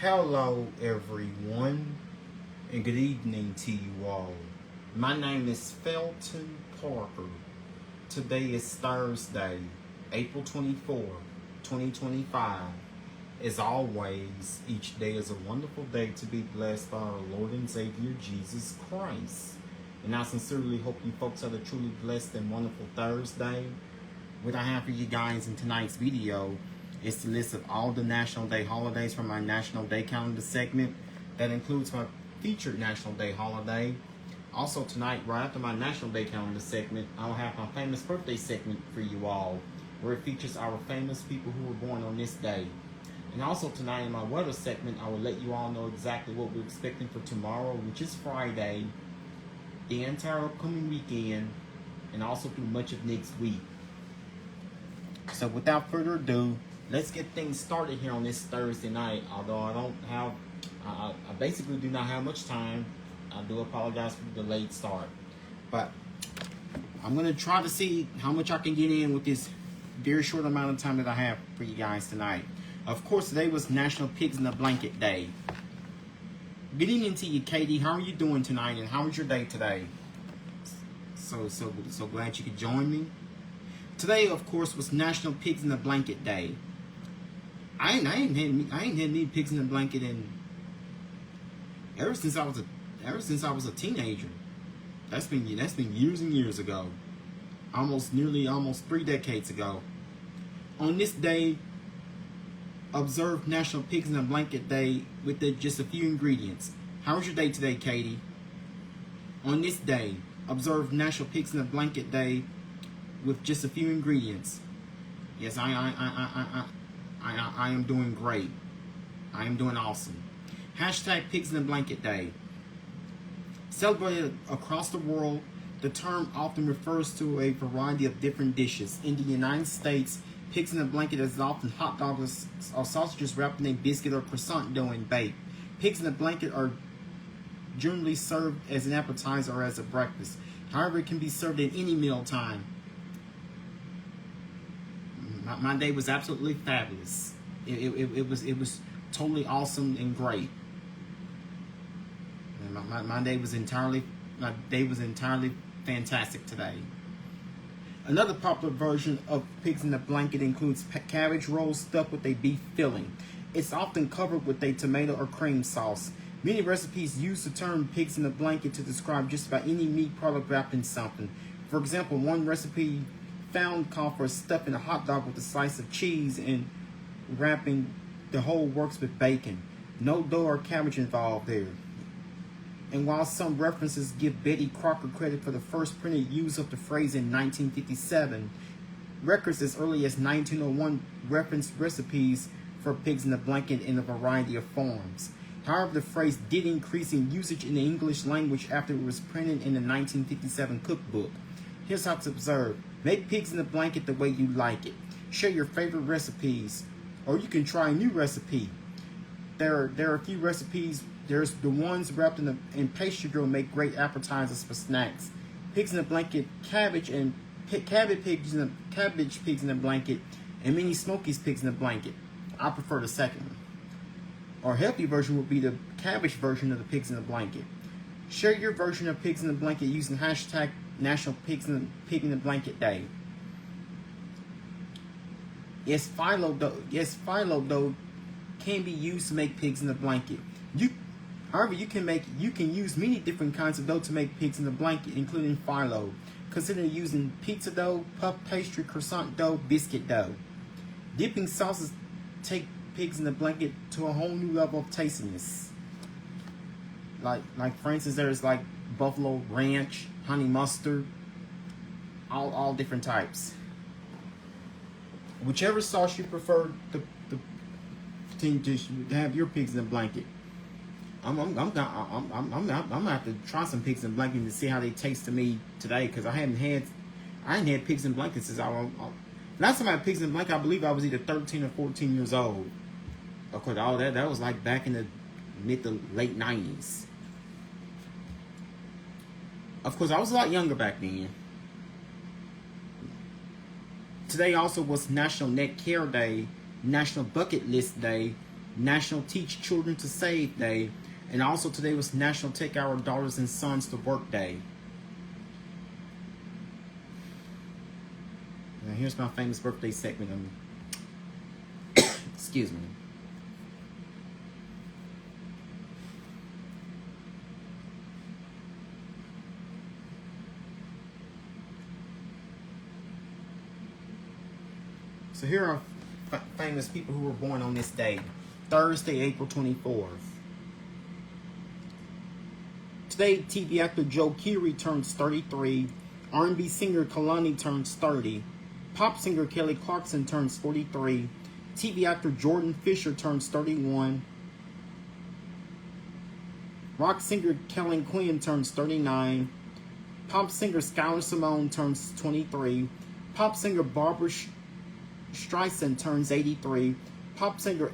Hello everyone and good evening to you all. My name is Felton Parker. Today is Thursday, April 24, 2025. As always, each day is a wonderful day to be blessed by our Lord and Savior Jesus Christ. And I sincerely hope you folks have a truly blessed and wonderful Thursday. What I have for you guys in tonight's video is the list of all the National Day holidays from my National Day Calendar segment. That includes my featured National Day holiday. Also tonight, right after my National Day Calendar segment, I'll have my famous birthday segment for you all, where it features our famous people who were born on this day. And also tonight in my weather segment, I will let you all know exactly what we're expecting for tomorrow, which is Friday, the entire upcoming weekend, and also through much of next week. So without further ado, let's get things started here on this Thursday night. Although I basically do not have much time. I do apologize for the delayed start. But I'm going to try to see how much I can get in with this very short amount of time that I have for you guys tonight. Of course, today was National Pigs in a Blanket Day. Good evening to you, Katie. How are you doing tonight, and how was your day today? So glad you could join me. Today, of course, was National Pigs in a Blanket Day. I ain't had any pigs in a blanket ever since I was a teenager. That's been years and years ago. Almost 3 decades ago. On this day, observe National Pigs in a Blanket Day with just a few ingredients. How was your day today, Katie? On this day, observe National Pigs in a Blanket Day with just a few ingredients. Yes, I am doing great. I am doing awesome. Hashtag Pigs in a Blanket Day. Celebrated across the world, the term often refers to a variety of different dishes. In the United States, pigs in a blanket is often hot dogs or sausages wrapped in a biscuit or croissant dough and baked. Pigs in a blanket are generally served as an appetizer or as a breakfast. However, it can be served at any meal time. My day was absolutely fabulous. It was totally awesome and great. And my day was entirely fantastic today. Another popular version of pigs in a blanket includes cabbage rolls stuffed with a beef filling. It's often covered with a tomato or cream sauce. Many recipes use the term pigs in a blanket to describe just about any meat product wrapped in something. For example, one recipe found called for stuffing a hot dog with a slice of cheese and wrapping the whole works with bacon. No dough or cabbage involved there. And while some references give Betty Crocker credit for the first printed use of the phrase in 1957, records as early as 1901 referenced recipes for pigs in a blanket in a variety of forms. However, the phrase did increase in usage in the English language after it was printed in the 1957 cookbook. Here's how to observe. Make pigs in a blanket the way you like it. Share your favorite recipes, or you can try a new recipe. There are a few recipes. There's the ones wrapped in pastry dough make great appetizers for snacks. Pigs in a blanket, cabbage pigs in a blanket, and mini Smokies pigs in a blanket. I prefer the second one. Our healthy version would be the cabbage version of the pigs in a blanket. Share your version of pigs in a blanket using hashtag National Pig in a Blanket Day. Yes, phyllo dough can be used to make pigs in a blanket. However, you can use many different kinds of dough to make pigs in a blanket, including phyllo. Consider using pizza dough, puff pastry, croissant dough, biscuit dough. Dipping sauces take pigs in a blanket to a whole new level of tastiness. Like for instance, there's like buffalo ranch, honey mustard, all different types. Whichever sauce you prefer to have your pigs in a blanket. I'm gonna have to try some pigs in a blanket to see how they taste to me today, because I hadn't had pigs in blankets since last time I had pigs in a blanket. I believe I was either 13 or 14 years old. Of course, all that was like back in the mid to late 90s. Of course, I was a lot younger back then. Today also was National Neck Care Day, National Bucket List Day, National Teach Children to Save Day, and also today was National Take Our Daughters and Sons to Work Day. Now here's my famous birthday segment. Excuse me. So here are famous people who were born on this day. Thursday, April 24th. Today, TV actor Joe Keery turns 33. R&B singer Kalani turns 30. Pop singer Kelly Clarkson turns 43. TV actor Jordan Fisher turns 31. Rock singer Kellen Quinn turns 39. Pop singer Skylar Simone turns 23. Pop singer Barbara Streisand turns 83. Pop singer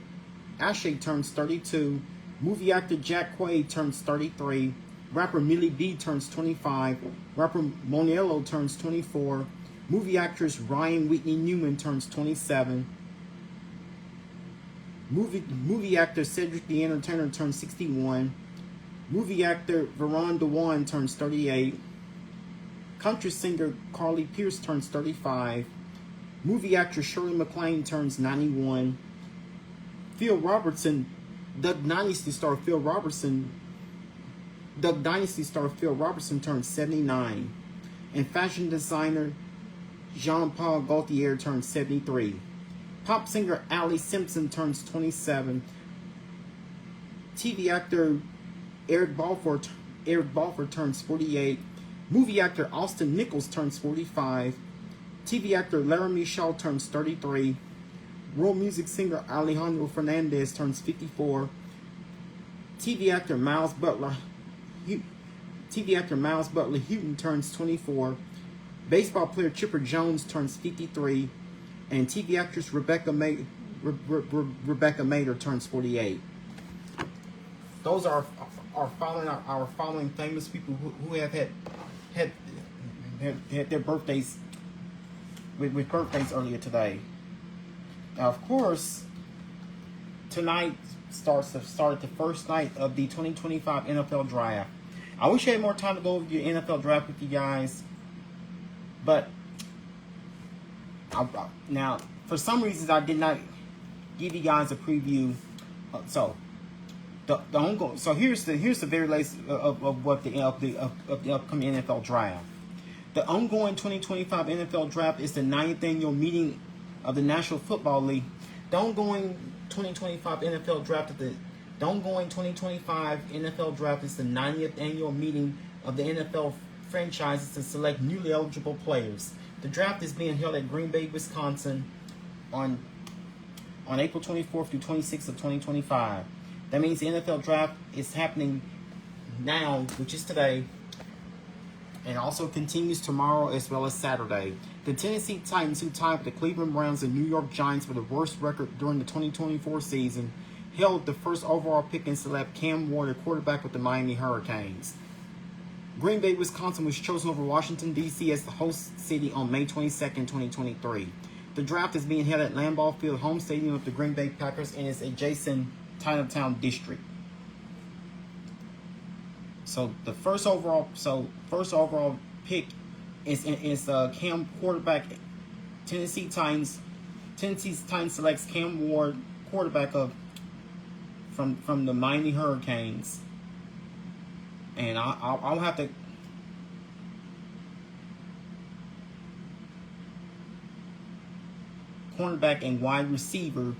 Ashley turns 32. Movie actor Jack Quaid turns 33. Rapper Millie B turns 25. Rapper Moniello turns 24. Movie actress Ryan Whitney Newman turns 27. Movie actor Cedric the Entertainer turns 61. Movie actor Veron DeWan turns 38. Country singer Carly Pearce turns 35. Movie actress Shirley MacLaine turns 91. Duck Dynasty star Phil Robertson turns 79. And fashion designer Jean-Paul Gaultier turns 73. Pop singer Allie Simpson turns 27. TV actor Eric Balfour turns 48. Movie actor Austin Nichols turns 45. TV actor Laramie Shaw turns 33. World music singer Alejandro Fernandez turns 54. TV actor Miles Butler Houghton turns 24. Baseball player Chipper Jones turns 53. And TV actress Rebecca Mader turns 48. Those are our following famous people who have had their birthdays with birthdays earlier today. Now, of course, tonight started the first night of the 2025 NFL Draft. I wish I had more time to go over your NFL Draft with you guys, but now for some reasons I did not give you guys a preview. So here's the very latest of the upcoming NFL Draft. The ongoing 2025 NFL Draft is the 9th annual meeting of the National Football League. The ongoing 2025 NFL Draft is the 90th annual meeting of the NFL franchises to select newly eligible players. The draft is being held at Green Bay, Wisconsin on April 24th through 26th of 2025. That means the NFL Draft is happening now, which is today, and also continues tomorrow as well as Saturday. The Tennessee Titans, who tied with the Cleveland Browns and New York Giants for the worst record during the 2024 season, held the first overall pick and select Cam Ward, a quarterback with the Miami Hurricanes. Green Bay, Wisconsin was chosen over Washington, D.C. as the host city on May 22nd, 2023. The draft is being held at Lambeau Field, home stadium of the Green Bay Packers, and its adjacent Chinatown district. So the first overall pick is Cam quarterback. Tennessee Titans selects Cam Ward, quarterback from the Miami Hurricanes, and I'll have to. Cornerback and wide receiver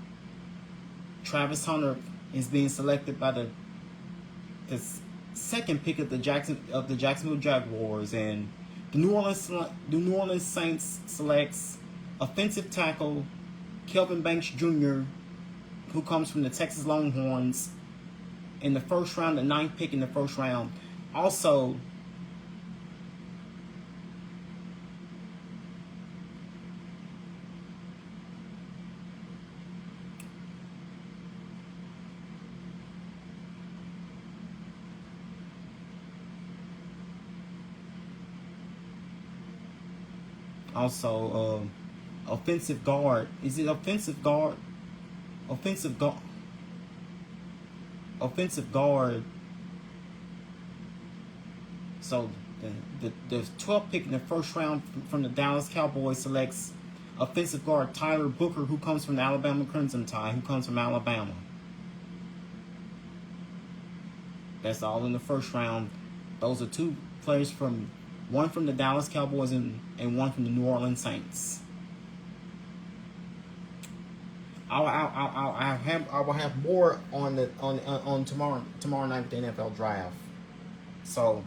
Travis Hunter is being selected by the second pick of the Jacksonville Jaguars, and the New Orleans Saints selects offensive tackle Kelvin Banks Jr., who comes from the Texas Longhorns, in the first round, the 9th pick in the first round. Also, offensive guard. Is it offensive guard? Offensive guard. offensive guard. So the 12th pick in the first round from the Dallas Cowboys selects offensive guard Tyler Booker, who comes from the Alabama Crimson Tide, who comes from Alabama. That's all in the first round. Those are two players one from the Dallas Cowboys and one from the New Orleans Saints. I will have more on tomorrow night with the NFL draft. So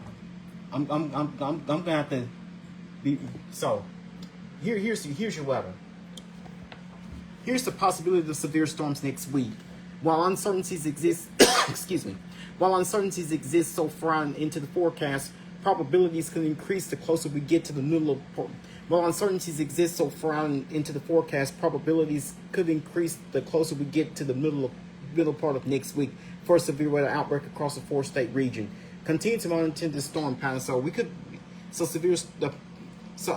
I'm gonna have to be so. Here's your weather. Here's the possibility of severe storms next week. While uncertainties exist, excuse me. While uncertainties exist so far into the forecast, probabilities can increase the closer we get to the middle of. While uncertainties exist so far into the forecast, probabilities could increase the closer we get to the middle part of next week for a severe weather outbreak across the 4-state region. Continue to monitor the storm pattern. So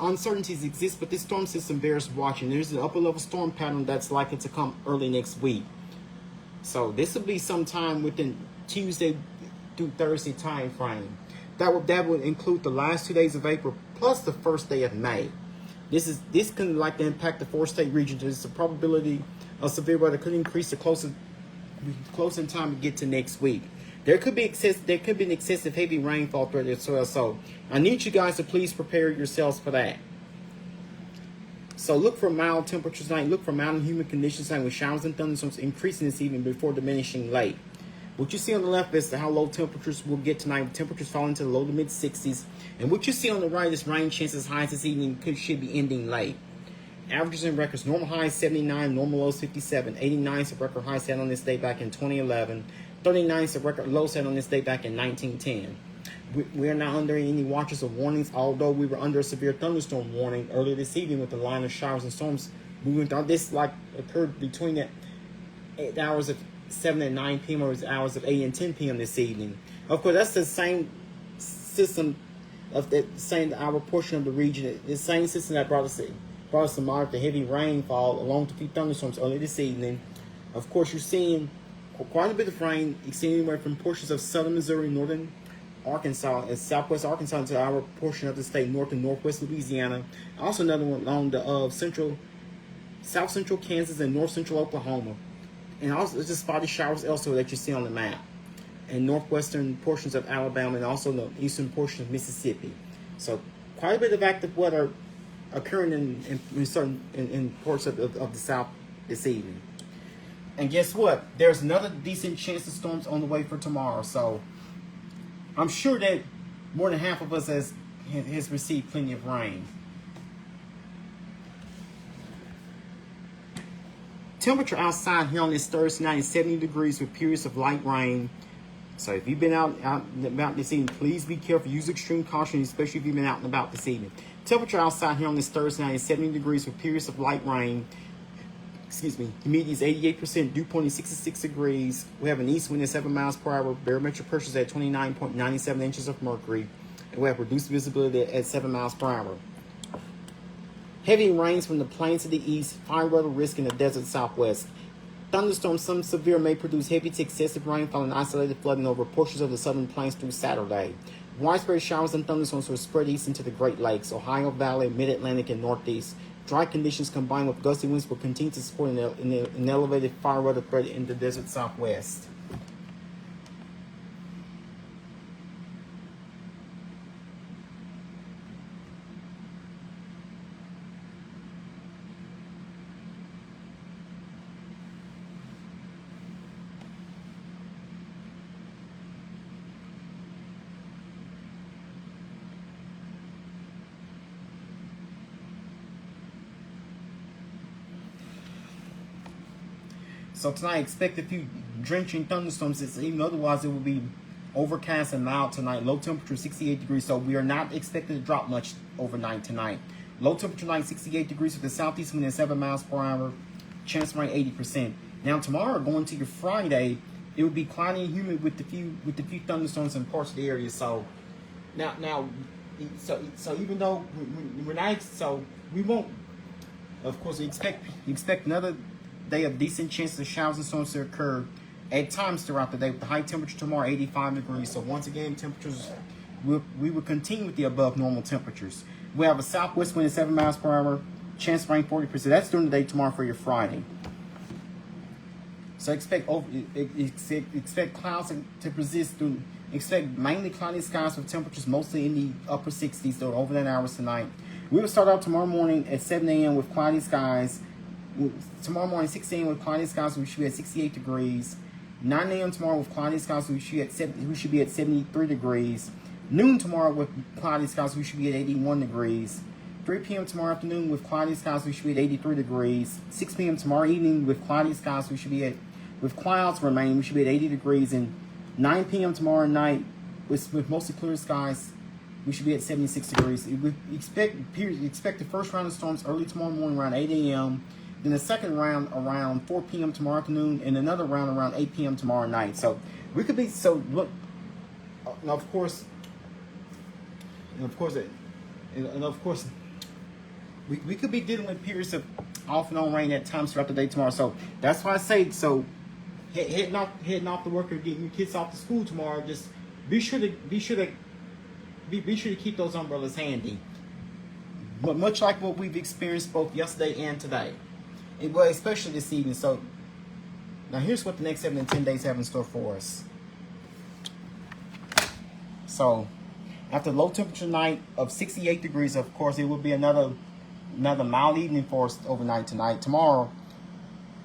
uncertainties exist, but this storm system bears watching. There's an upper level storm pattern that's likely to come early next week. So this will be sometime within Tuesday through Thursday time frame. That would include the last 2 days of April plus the first day of May. This can likely impact the 4-state region. There's a probability of severe weather could increase the closer in time we get to next week. There could be an excessive heavy rainfall threat as well. So I need you guys to please prepare yourselves for that. So look for mild temperatures tonight. Look for mild and humid conditions tonight with showers and thunderstorms increasing this evening before diminishing late. What you see on the left is how low temperatures will get tonight, with temperatures falling to the low to mid 60s. And what you see on the right is rain chances highs this evening should be ending late. Averages and records: normal highs 79, normal lows 57. 89 is a record high set on this day back in 2011. 39 is a record low set on this day back in 1910. We are not under any watches or warnings, although we were under a severe thunderstorm warning earlier this evening with the line of showers and storms moving through. This occurred between the hours of 7 and 9 p.m. or hours of 8 and 10 p.m. this evening. Of course, that's the same system of that same our portion of the region. The same system that brought us the moderate to heavy rainfall along with a few thunderstorms early this evening. Of course, you're seeing quite a bit of rain extending anywhere from portions of southern Missouri, northern Arkansas, and southwest Arkansas into our portion of the state, north and northwest Louisiana. Also another one along the south central Kansas and north central Oklahoma. And also just spotty showers elsewhere that you see on the map. And northwestern portions of Alabama and also the eastern portion of Mississippi. So quite a bit of active weather occurring in parts of the South this evening. And guess what? There's another decent chance of storms on the way for tomorrow. So I'm sure that more than half of us has received plenty of rain. Temperature outside here on this Thursday night is 70 degrees with periods of light rain. So if you've been out and about this evening, please be careful. Use extreme caution, especially if you've been out and about this evening. Temperature outside here on this Thursday night is 70 degrees with periods of light rain. Humidity is 88%. Dew point is 66 degrees. We have an east wind at 7 miles per hour. Barometric pressure is at 29.97 inches of mercury. And we have reduced visibility at 7 miles per hour. Heavy rains from the plains to the east. Fire weather risk in the desert southwest. Thunderstorms, some severe, may produce heavy to excessive rainfall and isolated flooding over portions of the southern plains through Saturday. Widespread showers and thunderstorms will spread east into the Great Lakes, Ohio Valley, Mid-Atlantic, and Northeast. Dry conditions combined with gusty winds will continue to support an elevated fire weather threat in the desert southwest. So tonight, expect a few drenching thunderstorms. Even otherwise, it will be overcast and mild tonight. Low temperature 68 degrees. So we are not expected to drop much overnight tonight. Low temperature tonight 68 degrees with the southeast wind at 7 miles per hour. Chance of rain 80%. Now tomorrow, going to your Friday, it will be cloudy and humid with the few thunderstorms in parts of the area. So so even though we're not, so we won't. Of course, you expect another day of decent chances of showers and storms to occur at times throughout the day, with the high temperature tomorrow 85 degrees. So once again, temperatures we will continue with the above normal temperatures. We have a southwest wind at 7 miles per hour, chance of rain 40%. That's during the day tomorrow for your Friday. So expect clouds to persist through. Expect mainly cloudy skies with temperatures mostly in the upper 60s or over 9 hours tonight. We will start out tomorrow morning at 7 a.m. with cloudy skies. Tomorrow morning 6 a.m. with cloudy skies, we should be at 68 degrees. 9 a.m. tomorrow with cloudy skies, we should be at 73 degrees. Noon tomorrow with cloudy skies, we should be at 81 degrees. 3 p.m. tomorrow afternoon with cloudy skies, we should be at 83 degrees. 6 p.m. tomorrow evening with cloudy skies, we should be at, with clouds remaining, we should be at 80 degrees. And 9 p.m. tomorrow night with mostly clear skies, we should be at 76 degrees. We expect the first round of storms early tomorrow morning around 8 a.m. Then the second round around 4 p.m. tomorrow afternoon, and another round around 8 p.m. tomorrow night. So we could be look. Of course, we could be dealing with periods of off and on rain at times throughout the day tomorrow. So that's why I say, so heading off to work or getting your kids off to school tomorrow, just be sure to keep those umbrellas handy. But much like what we've experienced both yesterday and today, well, especially this evening. So now here's what the next 7 to 10 days have in store for us. So after low temperature night of 68 degrees, of course, it will be another mild evening for us overnight tonight. Tomorrow,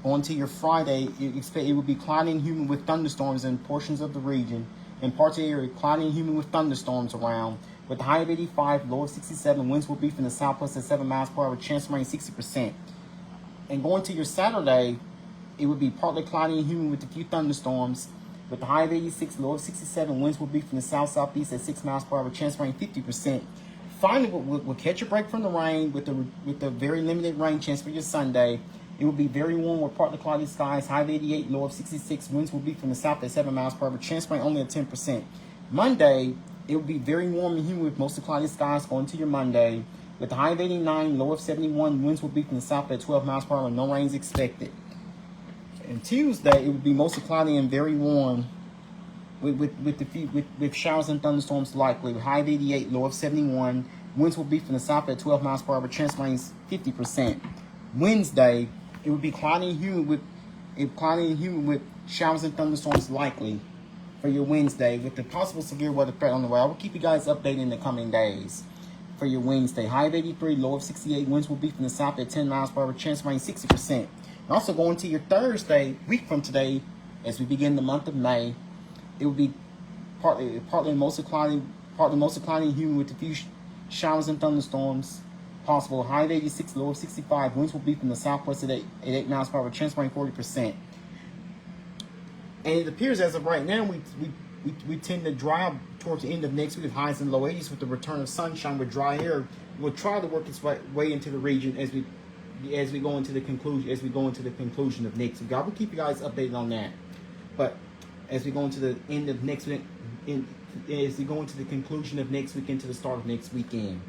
on to your Friday, you expect it will be cloudy and humid with thunderstorms in portions of the region. In parts of the area, cloudy and humid with thunderstorms around. With the high of 85, low of 67, winds will be from the southwest at 7 miles per hour, chance of rain 60%. And going to your Saturday, it will be partly cloudy and humid with a few thunderstorms. With the high of 86, low of 67, winds will be from the south-southeast at 6 miles per hour, chance of rain 50%. Finally, we'll catch a break from the rain with the very limited rain chance for your Sunday. It will be very warm with partly cloudy skies, high of 88, low of 66. Winds will be from the south at 7 miles per hour, chance of rain only at 10%. Monday, it will be very warm and humid with mostly cloudy skies going to your Monday. With the high of 89, low of 71, winds will be from the south at 12 miles per hour, no rain is expected. And Tuesday, it will be mostly cloudy and very warm with showers and thunderstorms likely. With high of 88, low of 71, winds will be from the south at 12 miles per hour, chance of rain is 50%. Wednesday, it will be cloudy and humid with showers and thunderstorms likely for your Wednesday, with the possible severe weather threat on the way. I will keep you guys updated in the coming days. For your Wednesday, high of 83, low of 68, winds will be from the south at 10 miles per hour, chance of rain 60%. And also going to your Thursday, week from today, as we begin the month of May, it will be partly mostly cloudy and humid with a few showers and thunderstorms possible. High of 86, low of 65, winds will be from the southwest at 8 miles per hour, chance of rain 40%. And it appears as of right now, we tend to dry up towards the end of next week with highs in low 80s with the return of sunshine with dry air. Will try to work its way into the region as we go into the conclusion of next week. I will keep you guys updated on that. But as we go into the end of next week, as we go into the conclusion of next week into the start of next weekend.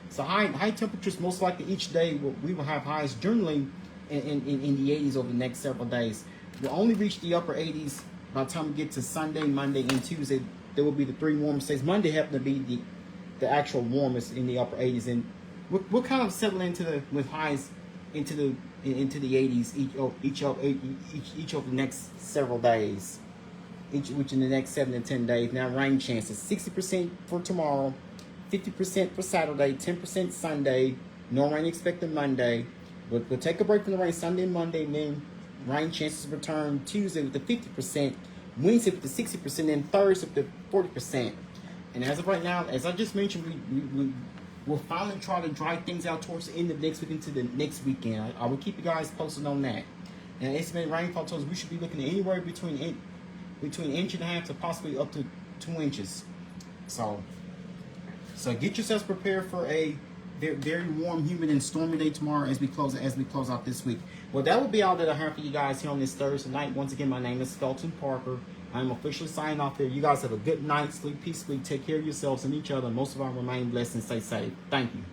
So high temperatures most likely each day. We will have highs generally in the 80s over the next several days. We'll only reach the upper 80s by the time we get to Sunday, Monday, and Tuesday. There will be the 3 warmest days. Monday happened to be the actual warmest in the upper 80s, and we'll kind of settle with highs into the 80s each of the next several days, which in the next 7 to 10 days. Now rain chances 60% for tomorrow, 50% for Saturday, 10% Sunday. No rain expected Monday. We'll take a break from the rain Sunday and Monday, and then rain chances return Tuesday with the 50%, Wednesday with the 60%, and Thursday with the 40%. And as of right now, as I just mentioned, we'll finally try to dry things out towards the end of next week into the next weekend. I will keep you guys posted on that. And estimated rainfall totals, we should be looking at anywhere between inch and a half to possibly up to 2 inches. So get yourselves prepared for a very warm, humid, and stormy day tomorrow as we close out this week. Well, that will be all that I have for you guys here on this Thursday night. Once again, my name is Felton Parker. I'm officially signing off there. You guys have a good night. Sleep peacefully. Take care of yourselves and each other. Most of all, remain blessed and stay safe. Thank you.